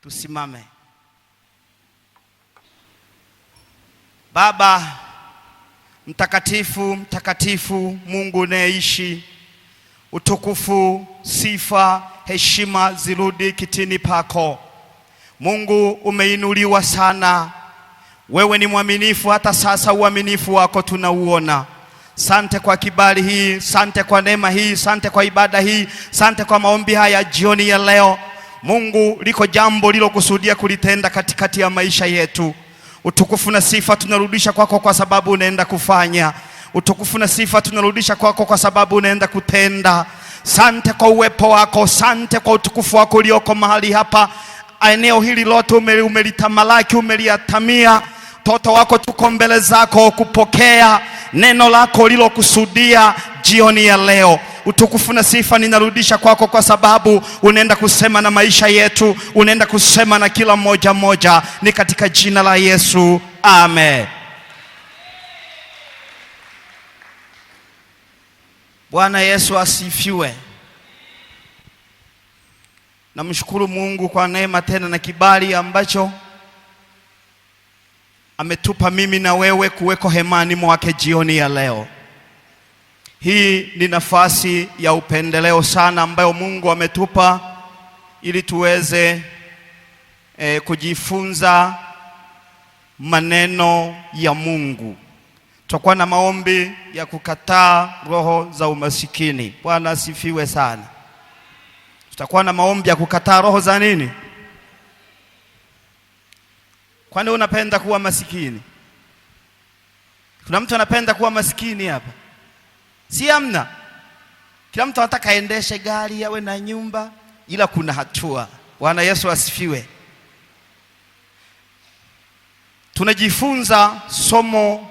Tusimame. Baba mtakatifu, mtakatifu, Mungu unayeishi, utukufu, sifa, heshima zirudi kitini pako. Mungu umeinuliwa sana. Wewe ni mwaminifu, hata sasa uaminifu wako tunauona. Sante kwa kibali hii, sante kwa neema hii, sante kwa ibada hii, sante kwa maombi haya jioni ya leo. Mungu, liko jambo lilokusudia kulitenda katikati ya maisha yetu. Utukufu na sifa tunarudisha kwako kwa sababu unaenda kufanya. Utukufu na sifa tunarudisha kwako kwa sababu unaenda kutenda. Sante kwa uwepo wako, sante kwa utukufu wako ulioko mahali hapa. Eneo hili lote umelitamalaki, umeliatamia. Toto wako tuko mbele zako kupokea neno lako lilokusudia jioni ya leo. Utukufu na sifa ninarudisha kwako kwa sababu unaenda kusema na maisha yetu, unaenda kusema na kila mmoja mmoja. Ni katika jina la Yesu, amen. Bwana Yesu asifiwe. Namshukuru Mungu kwa neema tena na kibali ambacho ametupa mimi na wewe kuweko hemani mwake jioni ya leo. Hii ni nafasi ya upendeleo sana ambayo Mungu ametupa ili tuweze kujifunza maneno ya Mungu. Tutakuwa na maombi ya kukataa roho za umasikini. Bwana asifiwe sana. Tutakuwa na maombi ya kukataa roho za nini? Kwani unapenda kuwa masikini? Kuna mtu anapenda kuwa masikini hapa? Si amna. Kila mtu anataka aendeshe gari, awe na nyumba, ila kuna hatua. Bwana Yesu asifiwe. Tunajifunza somo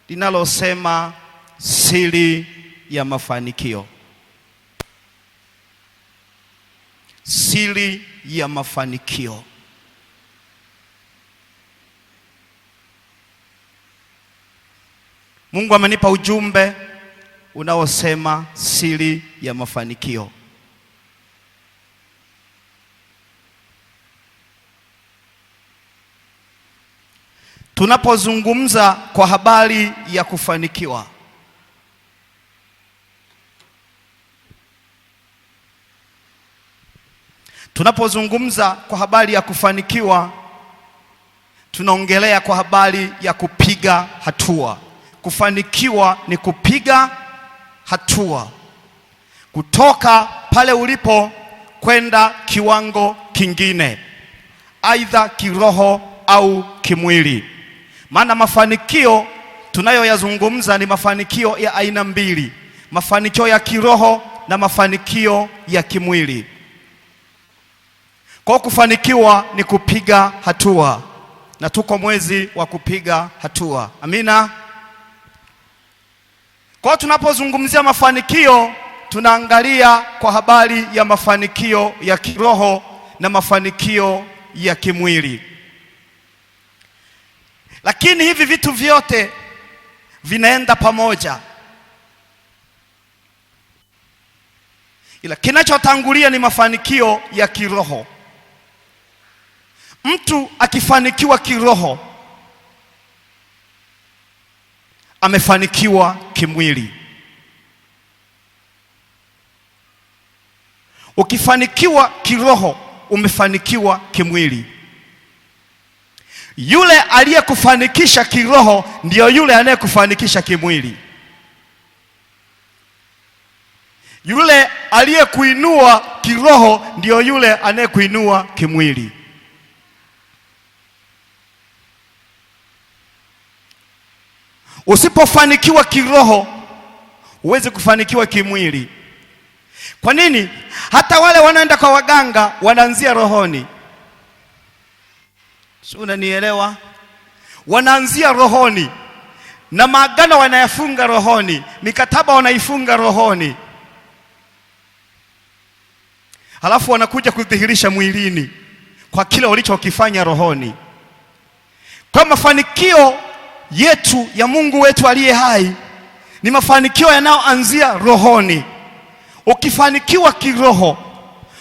linalosema siri ya mafanikio. Siri ya mafanikio. Mungu amenipa ujumbe unaosema siri ya mafanikio. Tunapozungumza kwa habari ya kufanikiwa, tunaongelea kwa habari ya kupiga hatua. Kufanikiwa ni kupiga hatua kutoka pale ulipo kwenda kiwango kingine, aidha kiroho au kimwili. Maana mafanikio tunayoyazungumza ni mafanikio ya aina mbili: mafanikio ya kiroho na mafanikio ya kimwili. Kwa kufanikiwa ni kupiga hatua, na tuko mwezi wa kupiga hatua. Amina. Kwa tunapozungumzia mafanikio, tunaangalia kwa habari ya mafanikio ya kiroho na mafanikio ya kimwili. Lakini hivi vitu vyote vinaenda pamoja. Ila kinachotangulia ni mafanikio ya kiroho. Mtu akifanikiwa kiroho, amefanikiwa kimwili. Ukifanikiwa kiroho, umefanikiwa kimwili. Yule aliyekufanikisha kiroho ndiyo yule anayekufanikisha kimwili. Yule aliyekuinua kiroho ndiyo yule anayekuinua kimwili. Usipofanikiwa kiroho, huwezi kufanikiwa kimwili. Kwa nini? Hata wale wanaenda kwa waganga wanaanzia rohoni. Si unanielewa? Wanaanzia rohoni, na maagano wanayafunga rohoni, mikataba wanaifunga rohoni, halafu wanakuja kudhihirisha mwilini kwa kile walichokifanya rohoni. Kwa mafanikio yetu ya Mungu wetu aliye hai ni mafanikio yanayoanzia rohoni. Ukifanikiwa kiroho,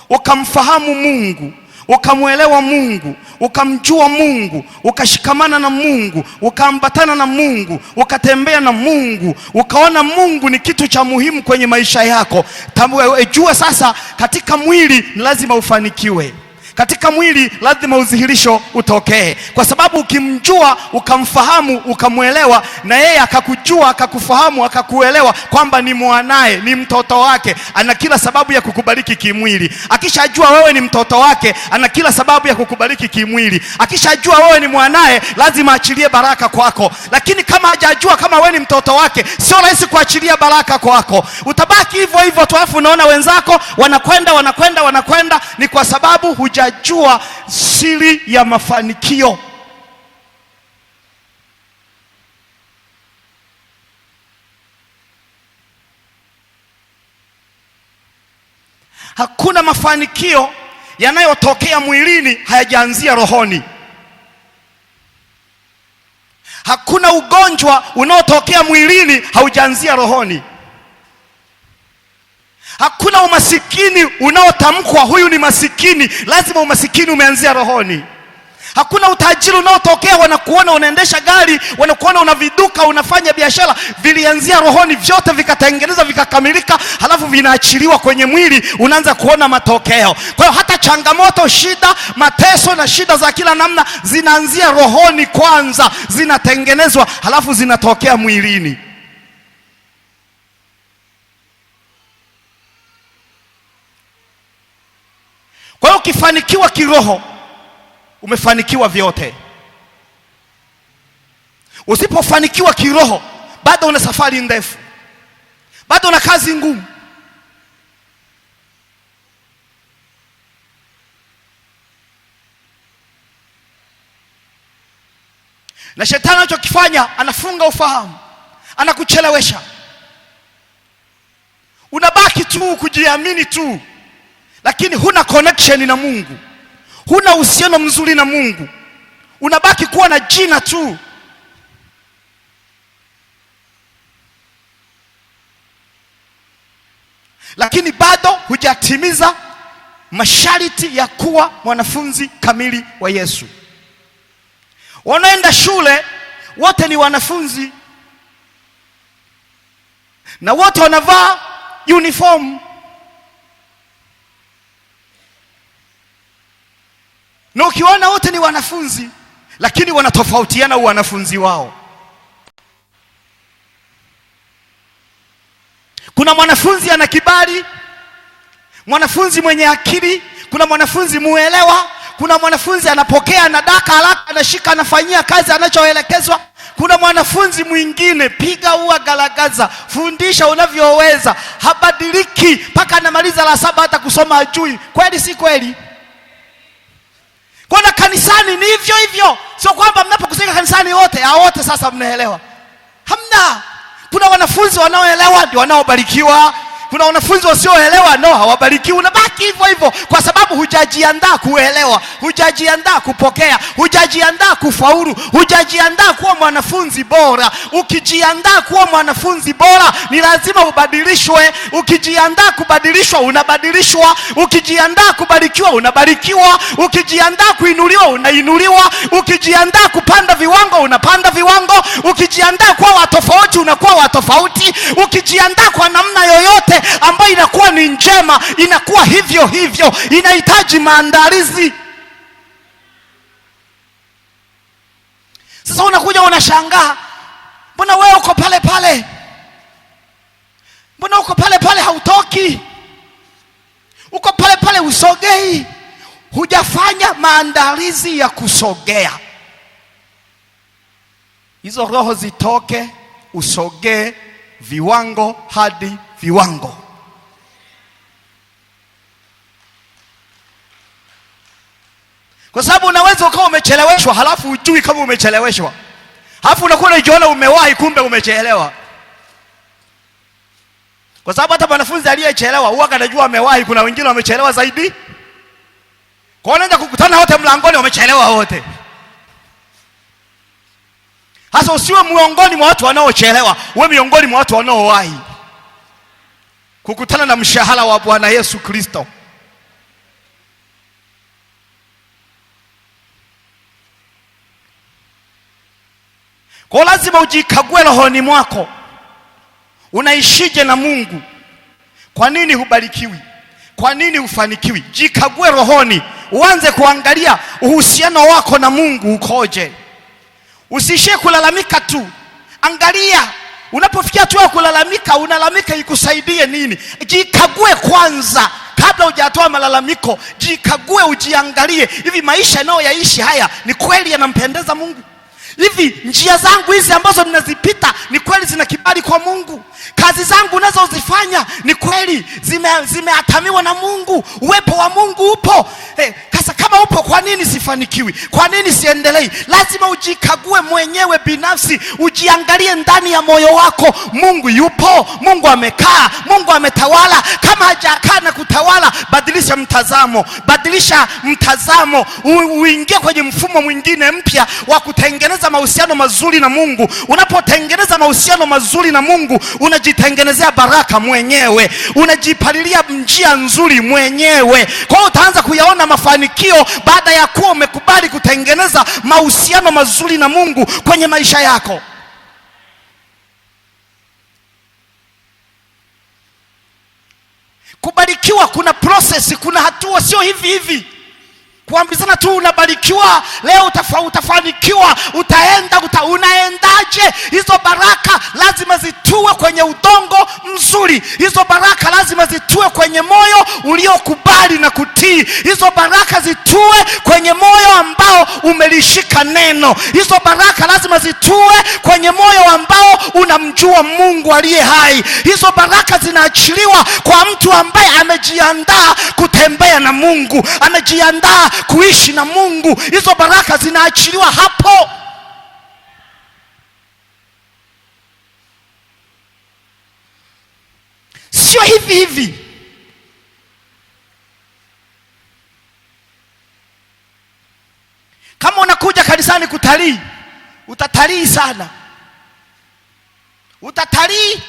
ukamfahamu Mungu, ukamuelewa Mungu, ukamjua Mungu, ukashikamana na Mungu, ukaambatana na Mungu, ukatembea na Mungu, ukaona Mungu ni kitu cha muhimu kwenye maisha yako, jua sasa katika mwili ni lazima ufanikiwe. Katika mwili lazima udhihirisho utokee, kwa sababu ukimjua, ukamfahamu, ukamuelewa, na yeye akakujua, akakufahamu, akakuelewa kwamba ni mwanae, ni mtoto wake, ana kila sababu ya kukubariki kimwili. Akishajua wewe ni mtoto wake, ana kila sababu ya kukubariki kimwili. Akishajua wewe ni mwanae, lazima achilie baraka kwako. Lakini kama hajajua kama wewe ni mtoto wake, sio rahisi kuachilia baraka kwako. Utabaki hivyo hivyo tu, alafu unaona wenzako wanakwenda, ni kwa sababu hujajua siri ya mafanikio. Hakuna mafanikio yanayotokea mwilini hayajaanzia rohoni. Hakuna ugonjwa unaotokea mwilini haujaanzia rohoni. Hakuna umasikini unaotamkwa huyu ni masikini, lazima umasikini umeanzia rohoni. Hakuna utajiri unaotokea wanakuona unaendesha gari, wanakuona una viduka, unafanya biashara, vilianzia rohoni, vyote vikatengeneza, vikakamilika, halafu vinaachiliwa kwenye mwili, unaanza kuona matokeo. Kwa hiyo hata changamoto, shida, mateso na shida za kila namna zinaanzia rohoni kwanza, zinatengenezwa, halafu zinatokea mwilini. Kwa hiyo ukifanikiwa kiroho, umefanikiwa vyote. Usipofanikiwa kiroho, bado una safari ndefu, bado una kazi ngumu. Na shetani anachokifanya, anafunga ufahamu, anakuchelewesha. Unabaki tu kujiamini tu, lakini huna connection na Mungu, huna uhusiano mzuri na Mungu, unabaki kuwa na jina tu. Lakini bado hujatimiza masharti ya kuwa mwanafunzi kamili wa Yesu. Wanaenda shule wote ni wanafunzi, na wote wanavaa uniform, na ukiona wote ni wanafunzi, lakini wanatofautiana wanafunzi wao. Kuna mwanafunzi ana kibali, mwanafunzi mwenye akili, kuna mwanafunzi muelewa, kuna mwanafunzi anapokea, anadaka haraka, anashika, anafanyia kazi anachoelekezwa. Kuna mwanafunzi mwingine, piga ua galagaza, fundisha unavyoweza, habadiliki mpaka anamaliza la 7 hata kusoma hajui. Kweli si kweli? Kwa kanisani ni hivyo hivyo. Sio kwamba mnapokusanyika kanisani wote sasa mnaelewa. Hamna. Kuna wanafunzi wanaoelewa ndio wanaobarikiwa, kuna wanafunzi wasioelewa nao hawabarikiwi. Unabaki hivyo hivyo kwa sababu hujajiandaa kuelewa, hujajiandaa kupokea, hujajiandaa kufaulu, hujajiandaa kuwa mwanafunzi bora. Ukijiandaa kuwa mwanafunzi bora, ni lazima ubadilishwe. Ukijiandaa kubadilishwa, unabadilishwa. Ukijiandaa kubarikiwa, unabarikiwa. Ukijiandaa kuinuliwa, unainuliwa. Ukijiandaa kupanda viwango, unapanda viwango. Ukijiandaa kuwa watofauti, unakuwa watofauti. Ukijiandaa kwa namna yoyote ambayo inakuwa ni njema, inakuwa hivyo hivyo. Inahitaji maandalizi. Sasa unakuja unashangaa, mbona wewe uko pale pale? Mbona uko pale pale hautoki? Uko pale pale usogei. Hujafanya maandalizi ya kusogea. Hizo roho zitoke, usogee viwango hadi viwango. Kwa sababu unaweza ukawa umecheleweshwa halafu hujui kama umecheleweshwa. Halafu unakuwa unajiona umewahi, kumbe umechelewa. Kwa sababu hata wanafunzi aliyechelewa huwa anajua amewahi, kuna wengine wamechelewa zaidi. Kwa hiyo unaenda kukutana wote mlangoni wamechelewa wote. Hasa usiwe miongoni mwa watu wanaochelewa, uwe miongoni mwa watu wanaowahi kukutana na mshahara wa Bwana Yesu Kristo. Kwa lazima ujikague rohoni mwako, unaishije na Mungu? Kwa nini hubarikiwi? Kwa nini hufanikiwi? Jikague rohoni, uanze kuangalia uhusiano wako na Mungu ukoje. Usishie kulalamika tu. Angalia, unapofikia tu kulalamika, unalalamika ikusaidie nini? Jikague kwanza kabla hujatoa malalamiko. Jikague, ujiangalie, hivi maisha ninayoyaishi haya ni kweli yanampendeza Mungu? Hivi njia zangu hizi ambazo ninazipita ni kweli zina kibali kwa Mungu? Kazi zangu ninazozifanya ni kweli zimeatamiwa na Mungu? Uwepo wa Mungu upo? Kasa kama upo, kwa nini sifanikiwi? Kwa nini siendelei? Lazima ujikague mwenyewe binafsi, ujiangalie ndani ya moyo wako. Mungu yupo? Mungu amekaa? Mungu ametawala? Kama hajakaa na kutawala, badilisha mtazamo. Badilisha mtazamo, uingie kwenye mfumo mwingine mpya wa kutengeneza mahusiano mazuri na Mungu. Unapotengeneza mahusiano mazuri na Mungu, unajitengenezea baraka mwenyewe, unajipalilia njia nzuri mwenyewe. Kwa hiyo utaanza kuyaona mafanikio baada ya kuwa umekubali kutengeneza mahusiano mazuri na Mungu kwenye maisha yako. Kubarikiwa kuna process, kuna hatua, sio hivi hivi kuambizana tu unabarikiwa leo utafanikiwa, unaendaje? Hizo baraka lazima zitue kwenye udongo mzuri. Hizo baraka lazima zitue kwenye moyo uliokubali na kutii. Hizo baraka zitue kwenye moyo ambao umelishika neno. Hizo baraka lazima zitue kwenye moyo ambao unamjua Mungu aliye hai. Hizo baraka zinaachiliwa kwa mtu ambaye amejiandaa kutembea na Mungu, amejiandaa kuishi na Mungu. Hizo baraka zinaachiliwa hapo. Sio hivi hivi. Kama unakuja kanisani kutalii, utatalii sana. Utatalii,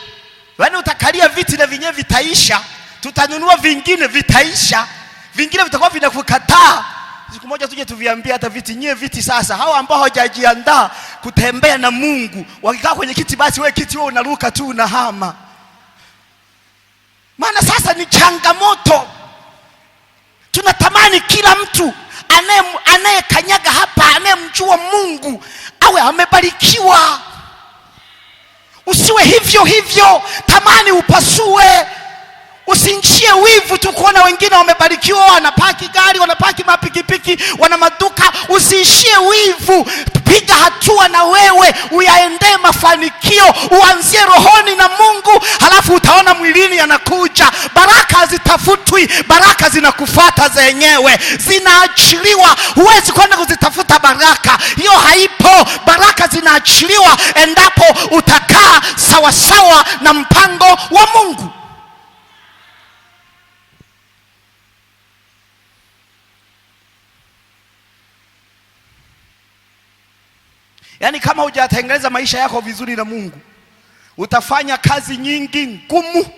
yaani utakalia viti na vinyewe vitaisha, tutanunua vingine vitaisha, vingine vitakuwa vinakukataa. Siku moja tuje tuviambie hata viti, nyie viti sasa, hao ambao hawajajiandaa kutembea na Mungu, wakikaa kwenye kiti, basi wewe kiti wewe unaruka tu unahama. Maana sasa ni changamoto. Tunatamani kila mtu anayekanyaga hapa, anayemjua Mungu awe amebarikiwa. Usiwe hivyo hivyo, tamani upasue. Usinchie wivu tu kuona wengine wamebarikiwa, wanapaki gari, wanapaki mapikipiki, wana maduka. Usiishie wivu, piga hatua na wewe uyaendee mafanikio. Uanzie rohoni na Mungu, halafu utaona mwilini yanakuja. Baraka hazitafutwi, baraka zinakufuata zenyewe, zinaachiliwa. Huwezi kwenda kuzitafuta baraka, hiyo haipo. Baraka zinaachiliwa endapo utakaa sawasawa na mpango wa Mungu. Yaani kama hujatengeneza maisha yako vizuri na Mungu, utafanya kazi nyingi ngumu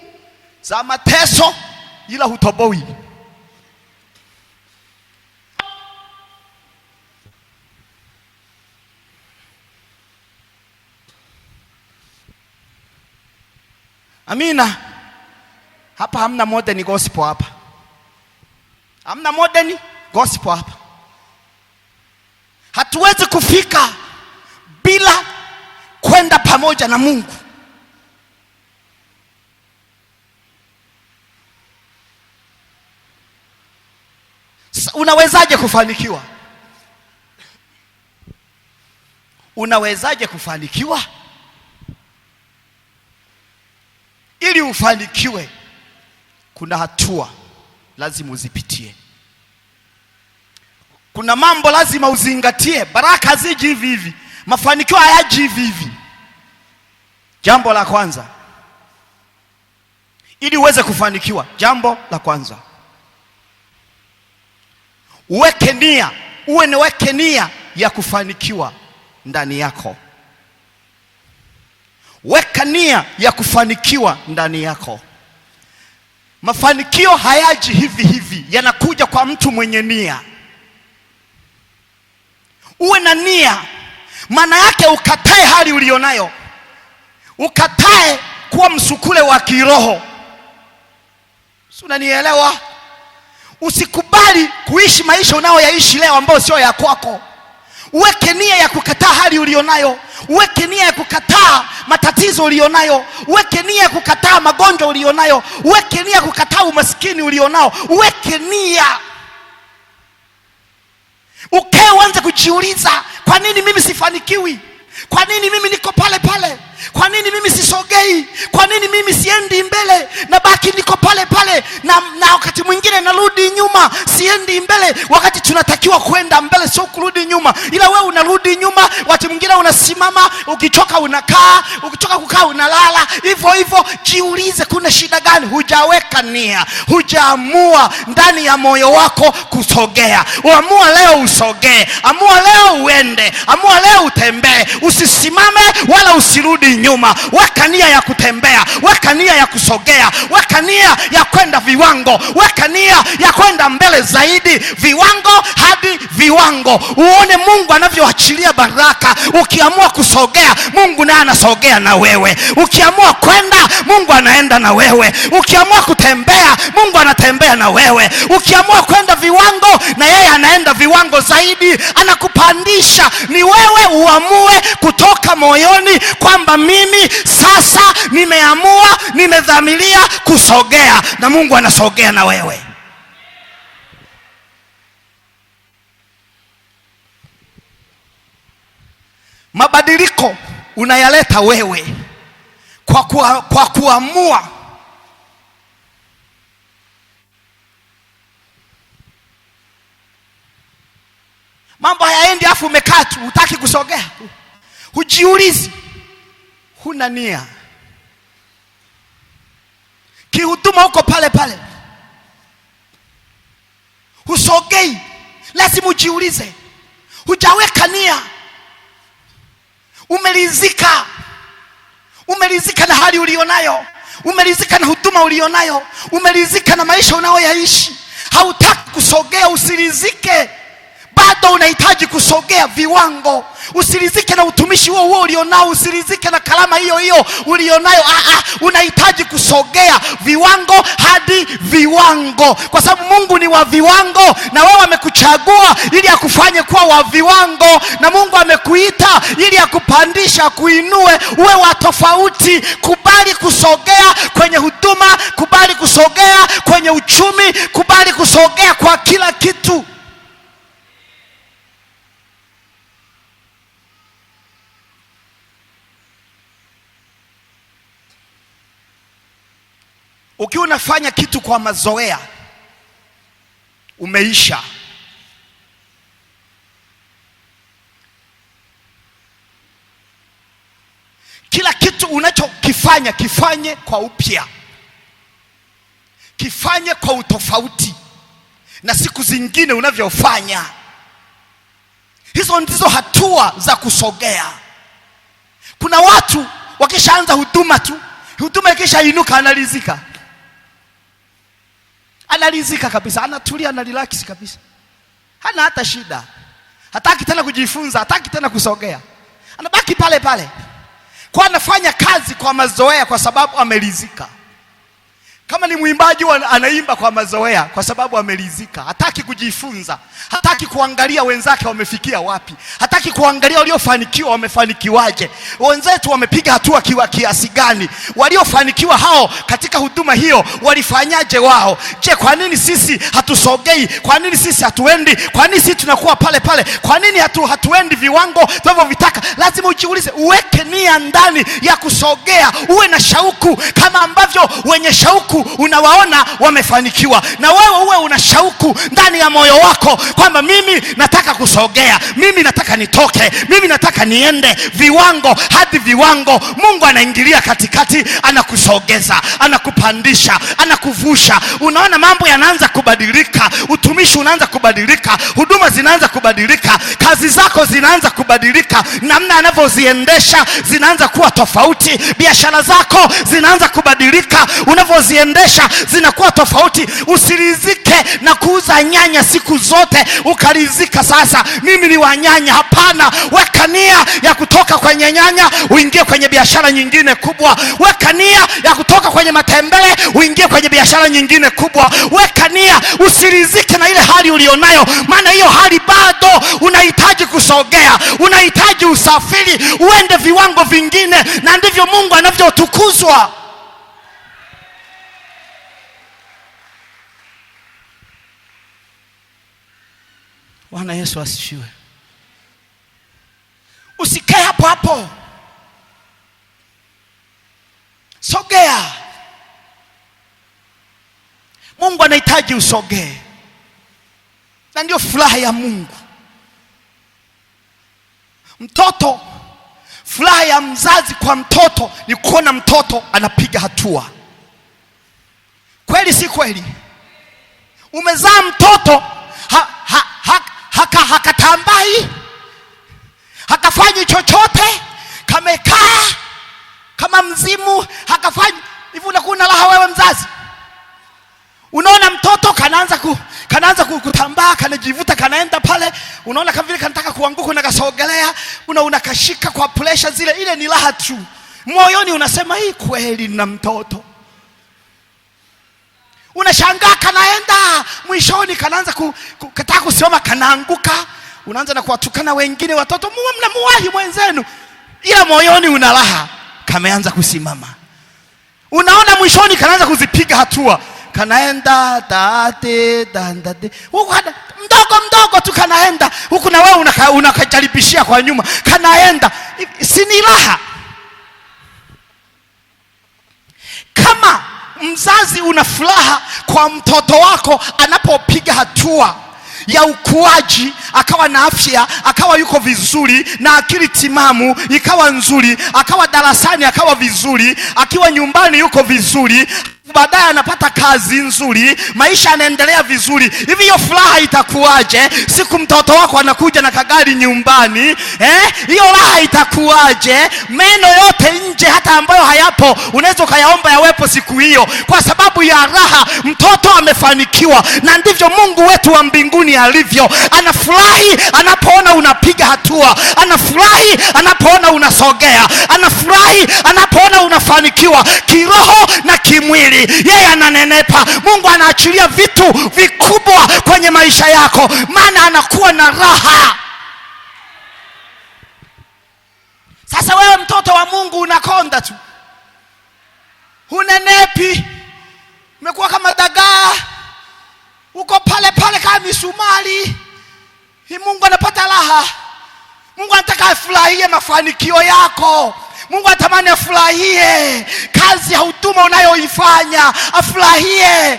za mateso ila hutoboi. Amina. Hapa hamna modern gospel hapa. Hamna modern gospel hapa. Hatuwezi kufika bila kwenda pamoja na Mungu. Unawezaje kufanikiwa? Unawezaje kufanikiwa? Ili ufanikiwe, kuna hatua lazima uzipitie. Kuna mambo lazima uzingatie. Baraka haziji hivi hivi, mafanikio hayaji hivi hivi. Jambo la kwanza, ili uweze kufanikiwa, jambo la kwanza, uweke nia. Uweke nia ya kufanikiwa ndani yako. Weka nia ya kufanikiwa ndani yako. Mafanikio hayaji hivi hivi, yanakuja kwa mtu mwenye nia. Uwe na nia. Maana yake ukatae hali ulionayo, ukatae kuwa msukule wa kiroho. Si unanielewa? Usikubali kuishi maisha unayoyaishi leo ambayo sio ya kwako. Uweke nia ya kukataa hali ulionayo, uweke nia ya kukataa matatizo ulionayo, uweke nia ya kukataa magonjwa ulionayo, uweke nia ya kukataa umaskini ulionao, uweke nia. Uanze kujiuliza, kwa nini mimi sifanikiwi? Kwa nini mimi niko pale pale? Kwa nini mimi sisogei? Kwa nini mimi siendi mbele? Na baki niko pale pale, na wakati mwingine narudi nyuma, siendi mbele, wakati tunatakiwa kwenda mbele, sio kurudi nyuma. Ila wewe unarudi nyuma, wakati mwingine unasimama, ukichoka unakaa, ukichoka kukaa unalala. Hivyo hivyo, jiulize kuna shida gani? Hujaweka nia, hujaamua ndani ya moyo wako kusogea. Uamua leo usogee, amua leo uende, amua leo utembee. Usisimame wala usirudi nyuma. Weka nia ya kutembea, weka nia ya kusogea, weka nia ya kwenda viwango, weka nia ya kwenda mbele zaidi, viwango hadi viwango. Uone Mungu anavyoachilia baraka. Ukiamua kusogea, Mungu naye anasogea na wewe. Ukiamua kwenda, Mungu anaenda na wewe. Ukiamua kutembea, Mungu anatembea na wewe. Ukiamua kwenda viwango, na yeye anaenda viwango zaidi, anakupandisha. Ni wewe uamue kutoka moyoni kwamba mimi sasa nimeamua, nimedhamiria kusogea, na Mungu anasogea na wewe. Mabadiliko unayaleta wewe kwa kuamua. Mambo hayaendi afu umekaa tu, hutaki kusogea. Hujiulizi, huna nia. Kihuduma uko pale pale, husogei. Lazima ujiulize, hujaweka nia. Umelizika na hali ulionayo, umelizika na huduma ulionayo, umelizika na maisha unayoyaishi. Hautaki kusogea. Usilizike, bado unahitaji kusogea viwango. Usilizike na utumishi huo ulionao, usilizike na kalama hiyo ulionayo. Unahitaji kusogea viwango hadi viwango, kwa sababu Mungu ni wa viwango, na wewe amekuchagua ili akufanye kuwa wa viwango, na Mungu amekuita ili akupandisha, kuinue uwe wa tofauti. Kubali kusogea kwenye huduma, kubali kusogea kwenye uchumi, kubali kusogea kwa kila kitu. Ukiwa unafanya kitu kwa mazoea, umeisha. Kila kitu unachokifanya, kifanye kwa upya, kifanye kwa utofauti na siku zingine unavyofanya. Hizo ndizo hatua za kusogea. Kuna watu wakishaanza huduma tu, huduma ikishainuka analizika kabisa, anatulia, anarelax kabisa, hana hata shida. Hataki tena kujifunza, hataki tena kusogea, anabaki pale pale. Kwa anafanya kazi kwa mazoea, kwa sababu amelizika. Kama ni mwimbaji, anaimba kwa mazoea kwa sababu amelizika. Hataki kujifunza, hataki kuangalia wenzake wamefikia wapi, hataki kuangalia waliofanikiwa wamefanikiwaje, wenzetu wamepiga hatua kiasi gani, waliofanikiwa hao katika huduma hiyo walifanyaje wao. Je, kwa nini sisi hatusogei? Kwa nini sisi hatuendi? Kwa nini sisi tunakuwa pale pale? Kwa nini hatuendi viwango tunavyovitaka? Lazima ujiulize, uweke nia ndani ya kusogea, uwe na shauku kama ambavyo wenye shauku unawaona wamefanikiwa. Na wewe uwe una shauku ndani ya moyo wako kwamba mimi nataka kusogea, mimi nataka nitoke, mimi nataka niende viwango hadi viwango. Mungu anaingilia katikati, anakusogeza, anakupandisha, anakuvusha. Unaona mambo yanaanza kubadilika, utumishi unaanza kubadilika, huduma zinaanza kubadilika, kazi zako zinaanza kubadilika, namna anavyoziendesha zinaanza kuwa tofauti, biashara zako zinaanza kubadilika unavyoziendesha kuendesha zinakuwa tofauti. Usirizike na kuuza nyanya siku zote ukarizika sasa mimi ni wa nyanya. Hapana, weka nia ya kutoka kwenye nyanya uingie kwenye biashara nyingine kubwa. Weka nia ya kutoka kwenye matembele uingie kwenye biashara nyingine kubwa. Weka nia, usirizike na ile hali ulionayo, maana hiyo hali bado unahitaji kusogea, unahitaji usafiri uende viwango vingine, na ndivyo Mungu anavyotukuzwa. Bwana Yesu asifiwe. Usikae hapo hapo, sogea. Mungu anahitaji usogee, na ndio furaha ya Mungu. Mtoto, furaha ya mzazi kwa mtoto ni kuona mtoto anapiga hatua. Kweli si kweli? Umezaa mtoto hakatambai, hakafanyi chochote, kamekaa kama mzimu, hakafanyi hivi. Unakuwa na raha wewe mzazi. Unaona mtoto kanaanza kutambaa, kanajivuta, kanaenda pale, unaona kama vile kanataka kuanguka, unakasogelea, unakashika kwa pressure zile. Ile ni raha tu. Moyoni unasema hii kweli na mtoto. Unashangaa kanaenda, mwishoni kanaanza kutaka kusimama, kanaanguka. Unaanza na kuwatukana wengine watoto, mnamuwahi mwenzenu. Ila moyoni una raha, kameanza kusimama. Unaona mwishoni kanaanza kuzipiga hatua, kanaenda tate dandade, huko mdogo tu kanaenda huku, na wewe unakajaribishia kwa nyuma, kanaenda. Si ni raha? Kama mzazi una furaha kwa mtoto wako anapopiga hatua ya ukuaji, akawa na afya, akawa yuko vizuri, na akili timamu ikawa nzuri, akawa darasani akawa vizuri, akiwa nyumbani yuko vizuri, baadaye anapata kazi nzuri, maisha yanaendelea vizuri, hivi hiyo furaha itakuwaje siku mtoto wako anakuja na kagari nyumbani? Hiyo raha itakuwaje? Meno yote nje hata ambayo hayapo unaweza ukayaomba yawepo siku hiyo, kwa sababu ya raha. Mtoto amefanikiwa, na ndivyo Mungu wetu wa mbinguni alivyo. Anafurahi anapoona unapiga hatua, anafurahi anapoona unasogea, anafurahi anapoona unafanikiwa kiroho na kimwili. Yeye ananenepa. Mungu anaachilia vitu vikubwa kwenye maisha yako, maana anakuwa na raha. Sasa wewe mtoto wa Mungu unakonda tu, unenepi, umekuwa kama dagaa, uko pale pale kama misumari. Mungu anapata raha. Mungu anataka afurahie mafanikio yako. Mungu atamani afurahie kazi ya huduma unayoifanya, afurahie,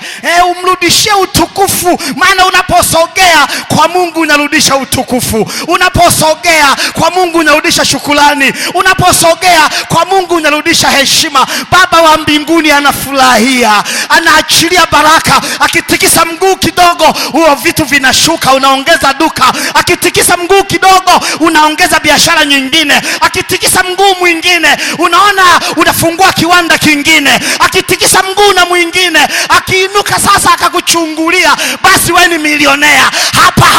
umrudishie utukufu. Maana unaposogea kwa Mungu unarudisha utukufu, unaposogea kwa Mungu unarudisha shukrani, unaposogea kwa Mungu unarudisha heshima. Baba wa mbinguni anafurahia, anaachilia baraka. Akitikisa mguu kidogo, huo vitu vinashuka, unaongeza duka. Akitikisa mguu kidogo, unaongeza biashara nyingine. Akitikisa mguu mwingine, unaona unafungua kiwanda kingine. Akitikisa mguu na mwingine, akiinuka sasa akakuchungulia, basi wewe ni milionea.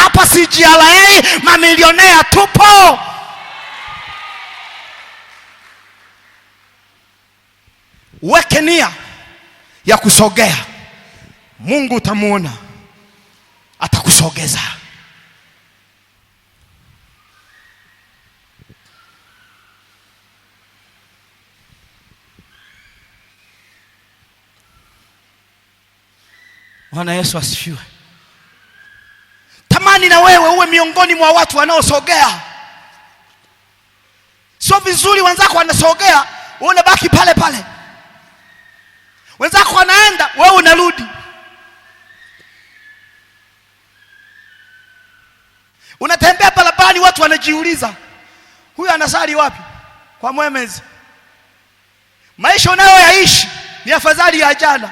Hapa CGRA mamilionea tupo. Weke nia ya kusogea, Mungu utamuona, atakusogeza. Bwana Yesu asifiwe. Tamani na wewe uwe miongoni mwa watu wanaosogea. Sio vizuri wenzako wanasogea, wewe unabaki pale pale. Wenzako wanaenda, wewe unarudi. Unatembea barabarani, watu wanajiuliza, huyu anasali wapi? Kwa Mwemezi. Maisha unayoyaishi ni afadhali ya jana.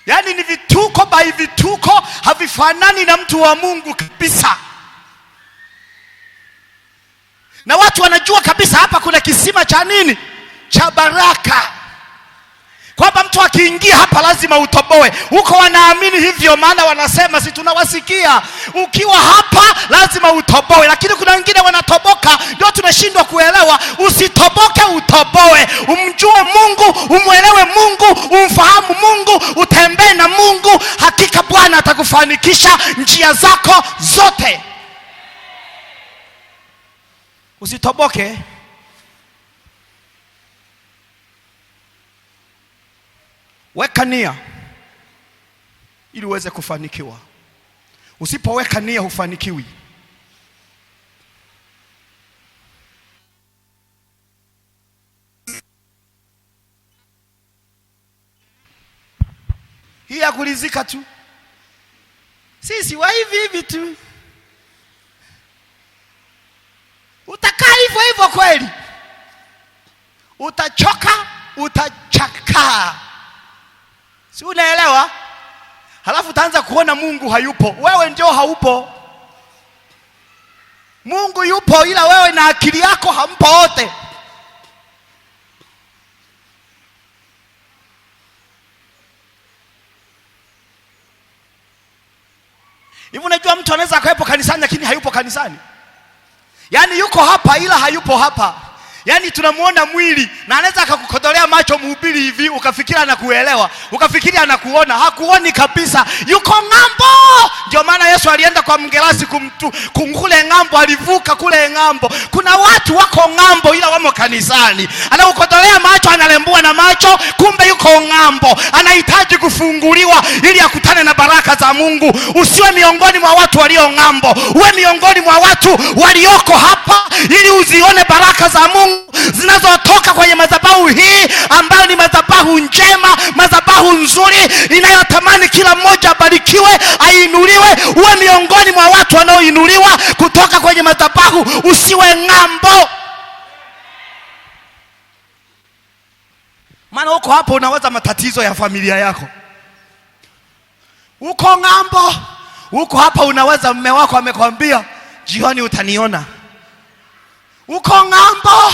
Yaani ni vituko by vituko, havifanani na mtu wa Mungu kabisa. Na watu wanajua kabisa hapa kuna kisima cha nini? Cha baraka. kwamba mtu akiingia hapa lazima utoboe. Huko wanaamini hivyo, maana wanasema, si tunawasikia, ukiwa hapa lazima utoboe. Lakini kuna wengine wanatoboka, ndio tunashindwa kuelewa. Usitoboke, utoboe. Umjue Mungu, umwelewe Mungu, umfahamu Mungu, utembee na Mungu. Hakika Bwana atakufanikisha njia zako zote. Usitoboke. Weka nia ili uweze kufanikiwa. Usipoweka nia hufanikiwi. Hii ya kulizika tu, sisi wa hivi hivi tu, utakaa hivyo hivyo kweli? Utachoka, utachakaa. Si unaelewa? Halafu utaanza kuona Mungu hayupo. Wewe ndio haupo. Mungu yupo, ila wewe na akili yako hampo wote. Hivi unajua mtu anaweza akawepo kanisani lakini hayupo kanisani? Yaani yuko hapa ila hayupo hapa. Yaani tunamuona mwili na anaweza akakukodolea macho mhubiri hivi ukafikiri anakuelewa, ukafikiri anakuona. Hakuoni kabisa, yuko ng'ambo. Ndio maana Yesu alienda kwa mgerasi kule ng'ambo, alivuka kule ng'ambo. Kuna watu wako ng'ambo ila wamo kanisani. Anakukodolea macho, analembua na macho, kumbe yuko ng'ambo. Anahitaji kufunguliwa ili akutane na baraka za Mungu. Usiwe miongoni mwa watu walio ng'ambo, uwe miongoni mwa watu walioko hapa ili uzione baraka za Mungu zinazotoka kwenye madhabahu hii, ambayo ni madhabahu njema, madhabahu nzuri inayotamani kila mmoja abarikiwe, ainuliwe. Uwe miongoni mwa watu wanaoinuliwa kutoka kwenye madhabahu, usiwe ng'ambo. Maana huko hapo unawaza matatizo ya familia yako. Uko ng'ambo. Huko hapa unawaza mume wako amekwambia jioni utaniona. Uko ng'ambo.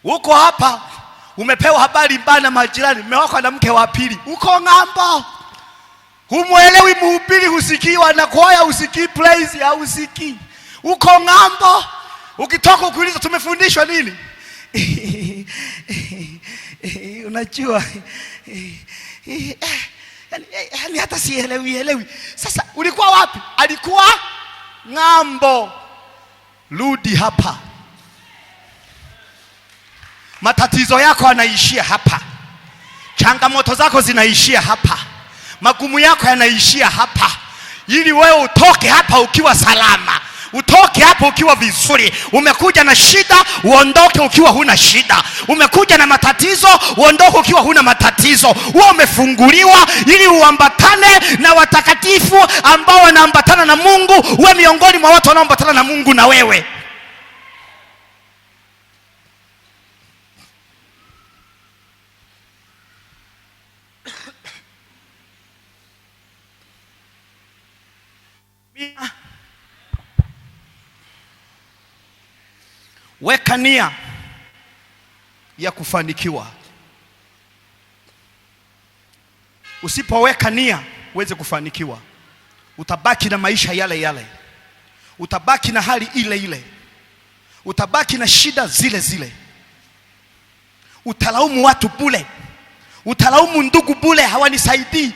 Uko hapa umepewa habari mbaya na majirani, mume wako na mke wa pili. Uko ng'ambo. Humuelewi mhubiri, husikii wanakwaya, husikii praise, hausikii. Uko ng'ambo. Ukitoka ukiuliza tumefundishwa nini? Unajua yani hata sielewi. Sasa ulikuwa wapi? Alikuwa ng'ambo. Rudi hapa. Matatizo yako yanaishia hapa. Changamoto zako zinaishia hapa. Magumu yako yanaishia hapa. Ili wewe utoke hapa ukiwa salama. Utoke hapa ukiwa vizuri. Umekuja na shida, uondoke ukiwa huna shida. Umekuja na matatizo, uondoke ukiwa huna matatizo. Wewe umefunguliwa ili uambatane na watakatifu ambao wanaambatana na Mungu. Uwe miongoni mwa watu wanaoambatana na Mungu na wewe. Weka nia ya kufanikiwa. Usipoweka nia uweze kufanikiwa, utabaki na maisha yale yale. Utabaki na hali ile ile. Utabaki na shida zile zile. Utalaumu watu bure. Utalaumu ndugu bure, hawanisaidii,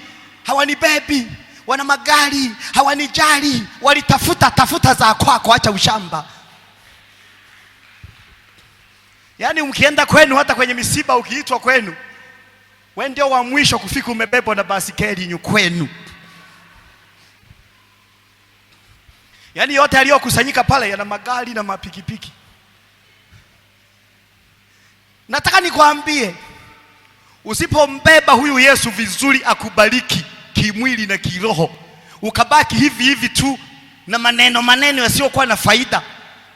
hawanibebi, wana magari, hawanijali, walitafuta za kwako, acha ushamba. Yaani ukienda kwenu, hata kwenye misiba ukiitwa kwenu, wewe ndio wa mwisho kufika, umebebwa na basikeli kwenu. Yaani yote aliyokusanyika pale yana magari na mapikipiki. Nataka nikwambie, usipombeba huyu Yesu vizuri akubariki kimwili na kiroho, ukabaki hivi hivi tu na maneno yasiyokuwa na faida,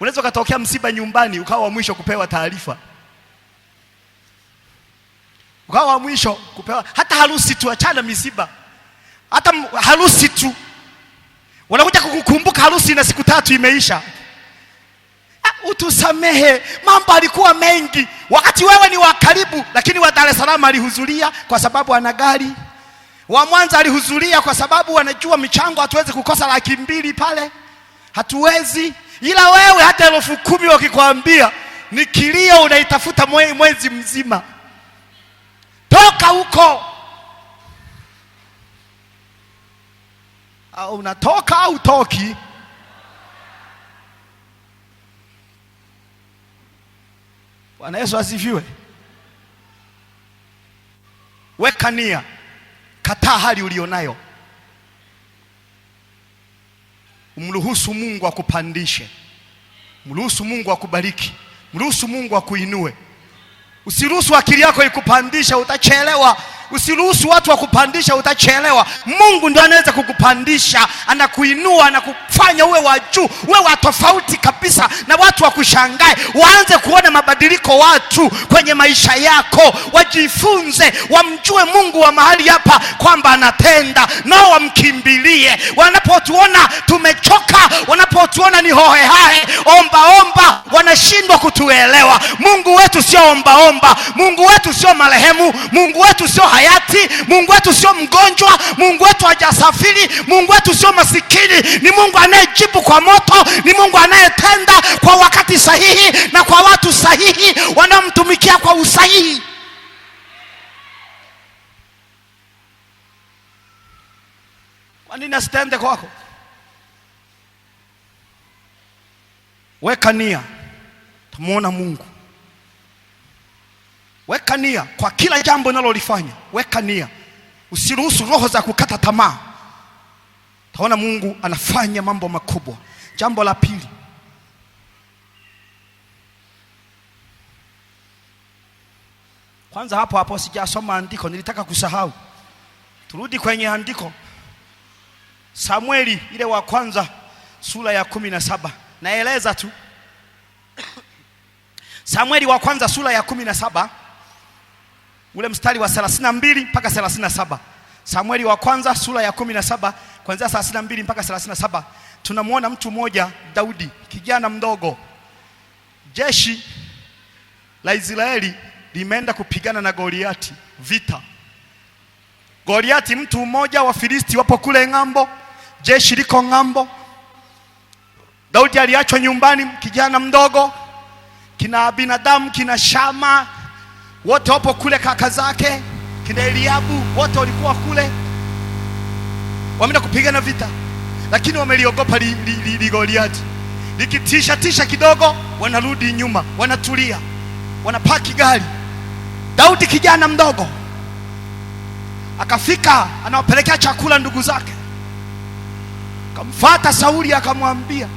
unaweza ukatokea msiba nyumbani ukawa wa mwisho kupewa taarifa. Ukawa wa mwisho kupewa hata harusi tu, achana misiba. Hata harusi tu. Wanakuja kukukumbuka harusi na siku 3 imeisha. utusamehe, mambo alikuwa mengi. Wakati wewe ni wa karibu, lakini wa Dar es Salaam alihudhuria kwa sababu ana gari. Wa Mwanza alihudhuria kwa sababu wanajua michango hatuwezi kukosa 200,000 pale. Hatuwezi. Ila wewe hata 10,000 wakikwambia ni kilio, unaitafuta mwezi mzima. Toka huko. Au unatoka au toki? Bwana Yesu asifiwe. Weka nia. Kataa hali ulionayo. Umruhusu Mungu akupandishe. Mruhusu Mungu akubariki. Mruhusu Mungu akuinue. Usiruhusu akili yako ikupandisha, utachelewa. Usiruhusu watu wakupandisha, utachelewa. Mungu ndiye anaweza kukupandisha, anakuinua na kufanya uwe wa juu, uwe wa tofauti kabisa, na watu wakushangae, waanze kuona mabadiliko watu kwenye maisha yako, wajifunze, wamjue Mungu wa mahali hapa kwamba anatenda, nao wamkimbilie. Wanapotuona tumechoka, wanapotuona ni hohehae, omba, wanashindwa kutuelewa. Mungu wetu sio omba, Mungu wetu sio marehemu, Mungu wetu sio hayati, Mungu wetu sio mgonjwa, Mungu wetu hajasafiri, Mungu wetu sio masikini. Ni Mungu anayejibu kwa moto, ni Mungu anayetenda kwa wakati sahihi na kwa watu sahihi wanaomtumikia kwa usahihi. Kwa nini asitende kwako? Weka nia, tumuona Mungu. Weka nia kwa kila jambo unalolifanya. Weka nia. Usiruhusu roho za kukata tamaa. Taona Mungu anafanya mambo makubwa. Jambo la pili. Kwanza hapo sijasoma andiko, nilitaka kusahau. Turudi kwenye andiko. Samueli ile wa kwanza sura ya 17. Naeleza tu. Samueli wa kwanza sura ya 17. Ule mstari wa 32 mpaka 37. Samueli wa kwanza sura ya 17 kuanzia 32 mpaka 37. Tunamuona mtu mmoja, Daudi, kijana mdogo. Jeshi la Israeli limeenda kupigana na Goliati, vita. Goliati mtu mmoja, wa Filisti wapo kule ng'ambo, jeshi liko ng'ambo. Daudi aliachwa nyumbani, kijana mdogo. Kina Abinadamu, kina Shama, wote wapo kule, kaka zake, kina Eliabu, wote walikuwa kule. Wameenda kupigana vita, lakini wameliogopa Goliati. Likitisha kidogo, wanarudi nyuma, wanatulia, wanapaki gari. Daudi kijana mdogo akafika, anawapelekea chakula ndugu zake. Akamfuata Sauli, akamwambia,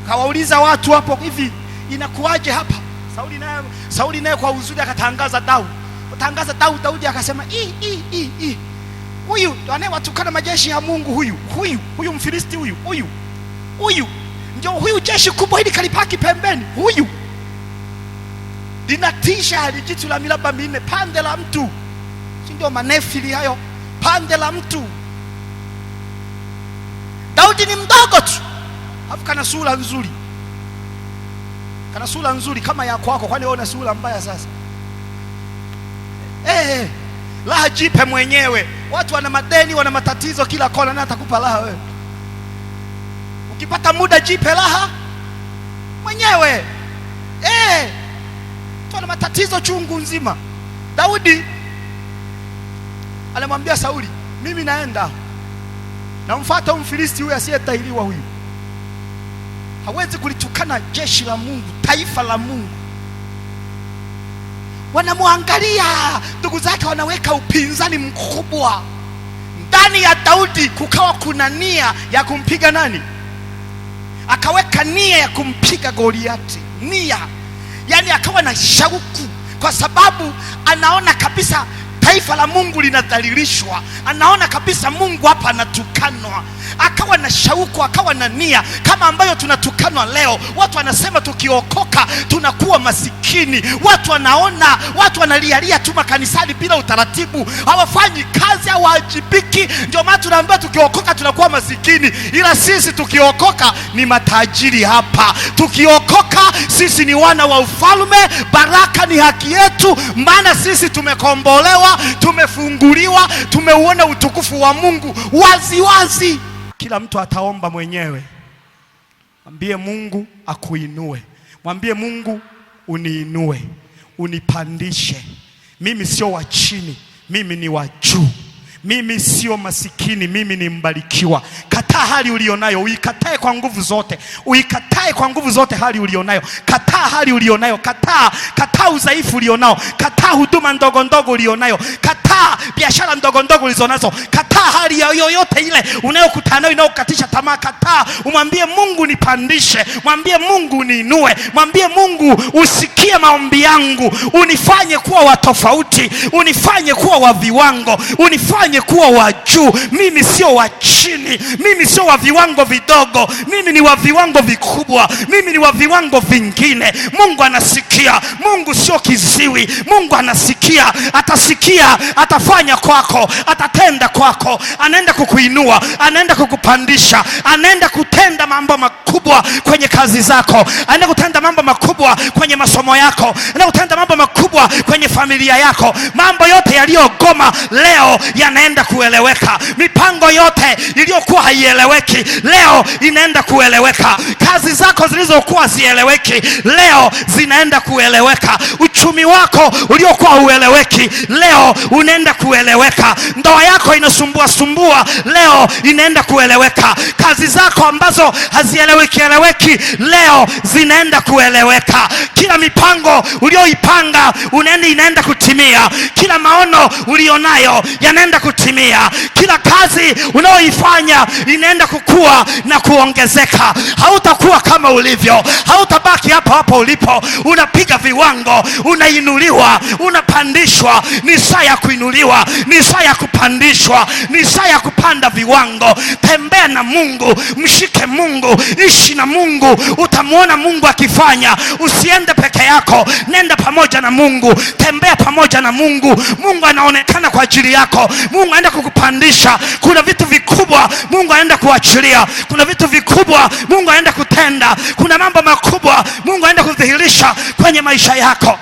kawauliza watu hapo, hivi inakuaje hapa? Sauli naye kwa uzuri akatangaza Daudi akasema, huyu ndio anayewatukana majeshi ya Mungu, huyu Mfilisti, huyu ndio huyu jeshi kubwa hili kalipaki pembeni, huyu linatisha, lijitu la miraba 4, pande la mtu. Si ndio manefili hayo, pande la mtu. Daudi ni mdogo tu, hafu kana sura nzuri. Kana sura nzuri kama ya kwako, kwani wewe una sura mbaya sasa? Raha jipe mwenyewe. Watu wana madeni, wana matatizo kila kona, na atakupa raha wewe. Ukipata muda jipe raha mwenyewe. Tuna matatizo chungu nzima. Daudi alimwambia Sauli, mimi naenda namfuata Mfilisti huyu asiyetahiriwa huyu. Hawezi kulitukana jeshi la Mungu, taifa la Mungu. Wanamwangalia, ndugu zake wanaweka upinzani mkubwa. Ndani ya Daudi kukawa kuna nia ya kumpiga nani? Akaweka nia ya kumpiga Goliati. Nia. Yani akawa na shauku, kwa sababu anaona kabisa taifa la Mungu linadhalilishwa, anaona kabisa Mungu hapa anatukanwa, akawa na shauku, akawa na nia kama ambayo tunatukanwa leo. Watu wanasema tukiokoka tunakuwa masikini, watu wanaona, watu wanalialia tu makanisani bila utaratibu, hawafanyi kazi, hawajibiki. Ndio maana tunaambiwa tukiokoka tunakuwa masikini, ila sisi tukiokoka ni matajiri hapa. Tukiokoka sisi ni wana wa ufalme, baraka ni haki yetu, maana sisi tumekombolewa, tumefunguliwa, tumeuona utukufu wa Mungu wazi wazi. Kila mtu ataomba mwenyewe. Mwambie Mungu akuinue. Mwambie Mungu uniinue, unipandishe. Mimi sio wa chini, mimi ni wa juu. Mimi sio masikini, mimi ni mbarikiwa. Kataa hali ulionayo, uikatae kwa nguvu zote. Uikatae kwa nguvu zote hali ulionayo. Kataa hali ulionayo, kataa udhaifu ulionao. Kataa huduma ndogo ndogo ulionayo. Kataa biashara ndogo ndogo ulizonazo. Kataa hali yoyote ile unayokutana nayo inayokatisha tamaa. Kataa, umwambie Mungu nipandishe. Mwambie Mungu niinue. Mwambie Mungu usikie maombi yangu. Unifanye kuwa wa tofauti. Unifanye kuwa wa viwango. Unifanye kuwa wa juu. Mimi sio wa chini, mimi sio wa viwango vidogo, mimi ni wa viwango vikubwa, mimi ni wa viwango vingine. Mungu anasikia. Mungu sio kiziwi. Mungu anasikia, atasikia, atafanya kwako, atatenda kwako. Anaenda kukuinua, anaenda kukupandisha, anaenda kutenda mambo makubwa kwenye kazi zako, anaenda kutenda mambo makubwa kwenye masomo yako, anaenda kutenda mambo makubwa kwenye familia yako. Mambo yote yaliyogoma leo yanaenda kueleweka. Mipango yote iliyokuwa haieleweki leo inaenda kueleweka. Kazi zako zilizokuwa zieleweki leo zinaenda kueleweka. Uchumi wako uliokuwa ueleweki leo unaenda kueleweka. Ndoa yako inasumbua leo inaenda kueleweka. Kazi zako ambazo hazieleweki leo zinaenda kueleweka. Kila mipango ulioipanga inaenda kutimia. Kila maono ulionayo yanaenda kutimia. Kila kazi unaoifanya inaenda kukua na kuongezeka. Hautakuwa kama ulivyo, hautabaki hapo ulipo. Unapiga viwango, unainuliwa, unapandishwa. Ni saa ya kuinuliwa, ni saa ya kupandishwa, ni saa ya kupanda viwango. Tembea na Mungu, mshike Mungu, ishi na Mungu, utamwona Mungu akifanya. Usiende peke yako, nenda pamoja na Mungu, tembea pamoja na Mungu. Mungu anaonekana kwa ajili yako. Mungu anaenda kukupandisha. Kuna vitu vikubwa Mungu anaenda kuachilia. Kuna vitu vikubwa Mungu anaenda kutenda. Kuna mambo makubwa Mungu anaenda kudhihirisha kwenye maisha yako.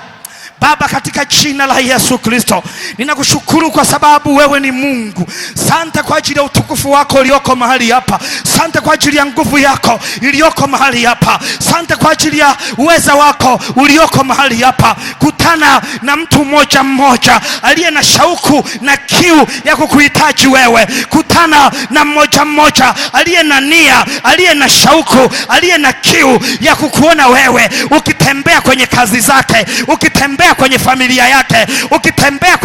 Baba, katika jina la Yesu Kristo, ninakushukuru kwa sababu wewe ni Mungu. Asante kwa ajili ya utukufu wako ulioko mahali hapa. Asante kwa ajili ya nguvu yako iliyoko mahali hapa. Asante kwa ajili ya uweza wako ulioko mahali hapa. Kutana na mtu mmoja mmoja aliye na shauku na kiu ya kukuhitaji wewe. Kutana na mmoja mmoja aliye na nia, aliye na shauku, aliye na kiu ya kukuona wewe ukitembea kwenye kazi zake, ukitembea kwenye familia yake, ukitembea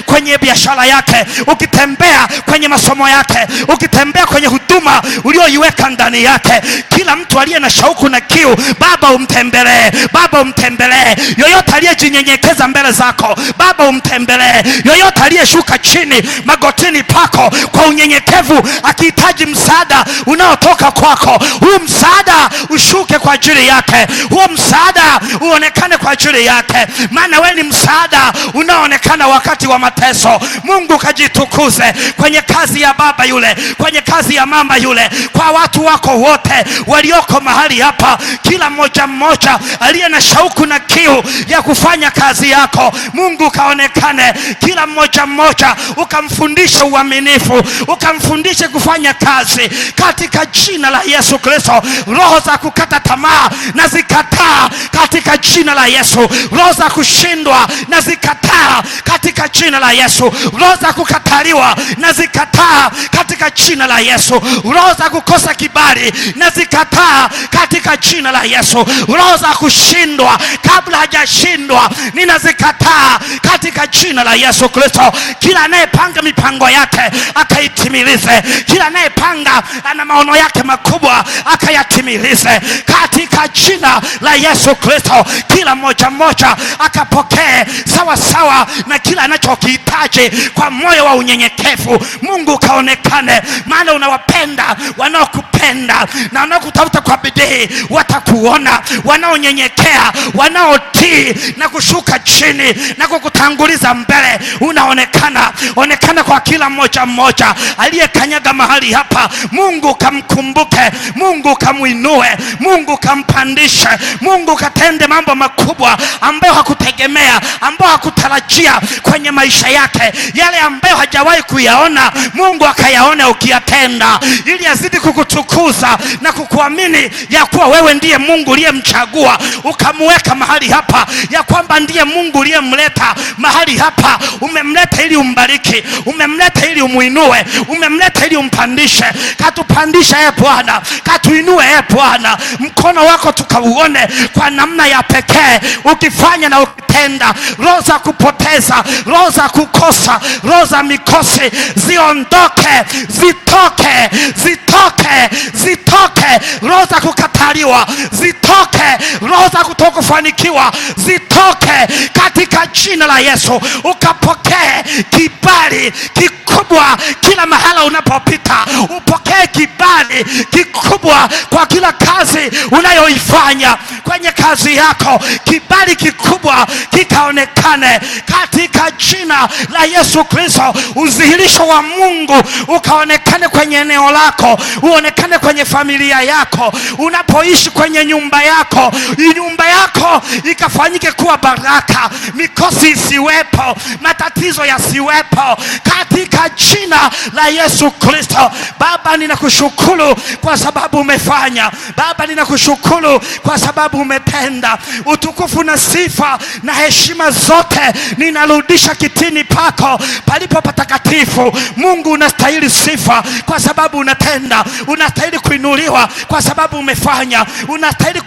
kwenye biashara yake, ukitembea kwenye masomo yake, ukitembea kwenye huduma ulioiweka ndani yake. Kila mtu aliye na shauku na kiu, Baba umtembelee. Baba umtembelee. Yoyote aliyejinyenyekeza mbele zako, Baba umtembelee. Yoyote aliyeshuka chini magotini pako kwa unyenyekevu akihitaji msaada unaotoka kwako, huu msaada ushuke kwa ajili yake. Huo msaada uonekane kwa ajili yake. Maana wewe ni msaada unaoonekana wakati wa mateso. Mungu kajitukuze kwenye kazi ya baba yule, kwenye kazi ya mama yule, kwa watu wako wote walioko mahali hapa. Kila mmoja mmoja aliye na shauku na kiu ya kufanya kazi yako, Mungu kaonekane. Kila mmoja mmoja ukamfundishe uaminifu, ukamfundishe kufanya kazi katika jina la Yesu Kristo. Roho za kukata tamaa na zikataa katika jina la Yesu. Roho za kushindwa na zikataa katika jina la Yesu. Roho za kukataliwa na zikataa katika jina la Yesu. Roho za kukosa kibali na zikataa katika jina la Yesu. Roho za kushindwa kabla hajashindwa ninazikataa katika jina la Yesu Kristo. Kila anayepanga mipango yake akaiti akayatimilize. Kila anayepanga ana maono yake makubwa akayatimilize katika jina la Yesu Kristo. Kila mmoja akapokee sawa sawa na kila anachokihitaji kwa moyo wa unyenyekevu. Mungu kaonekane, maana unawapenda wanaokupenda, na wanaokutafuta kwa bidii watakuona. Wanaonyenyekea, wanaotii na kushuka chini na kukutanguliza mbele, unaonekana. Onekana kwa kila mmoja aliyekanyaga mahali hapa. Mungu kamkumbuke, Mungu kamuinue, Mungu kampandishe, Mungu katende mambo makubwa ambayo hakutegemea, ambayo hakutarajia kwenye maisha yake. Yale ambayo hajawahi kuyaona, Mungu akayaone ukiyatenda, ili azidi kukutukuza na kukuamini ya kuwa wewe ndiye Mungu uliyemchagua ukamweka mahali hapa, ya kwamba ndiye Mungu uliyemleta mahali hapa. Umemleta ili umbariki, umemleta ili umuinue, umemleta ili umpandishe. Katupandishe Bwana, katuinue Bwana, mkono wako tukauone kwa namna ya pekee, ukifanya na ukitenda. Roho za kupoteza, roho za kukosa, roho za mikosi ziondoke, zitoke, zitoke, zitoke. Roho za kukataliwa zitoke, roho za kutokufanikiwa zitoke katika jina la Yesu. Ukapokee kibali kikubwa kila mahala unapopita. Upokee kibali kikubwa kwa kila kazi unayoifanya. Kwenye kazi yako kibali kikubwa kikaonekane katika jina la Yesu Kristo. Udhihirisho wa Mungu ukaonekane kwenye eneo lako, uonekane kwenye familia yako, unapoishi kwenye nyumba yako. Nyumba yako ikafanyike kuwa baraka, mikosi isiwepo, matatizo yasiwepo katika jina la Yesu Kristo. Baba, ninakushukuru kwa sababu umefanya. Baba, ninakushukuru kwa sababu umetenda. Utukufu na sifa na heshima zote ninarudisha kitini pako palipo patakatifu. Mungu, unastahili sifa kwa sababu unatenda, unastahili kuinuliwa kwa sababu umefanya, unastahili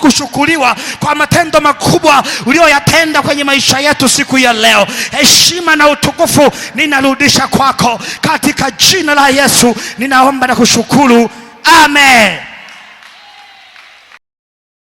kushukuriwa kwa matendo makubwa ulioyatenda kwenye maisha yetu siku ya leo. Heshima na utukufu ninarudisha kwako katika jina la Yesu. Ninaomba na kushukuru. Amen.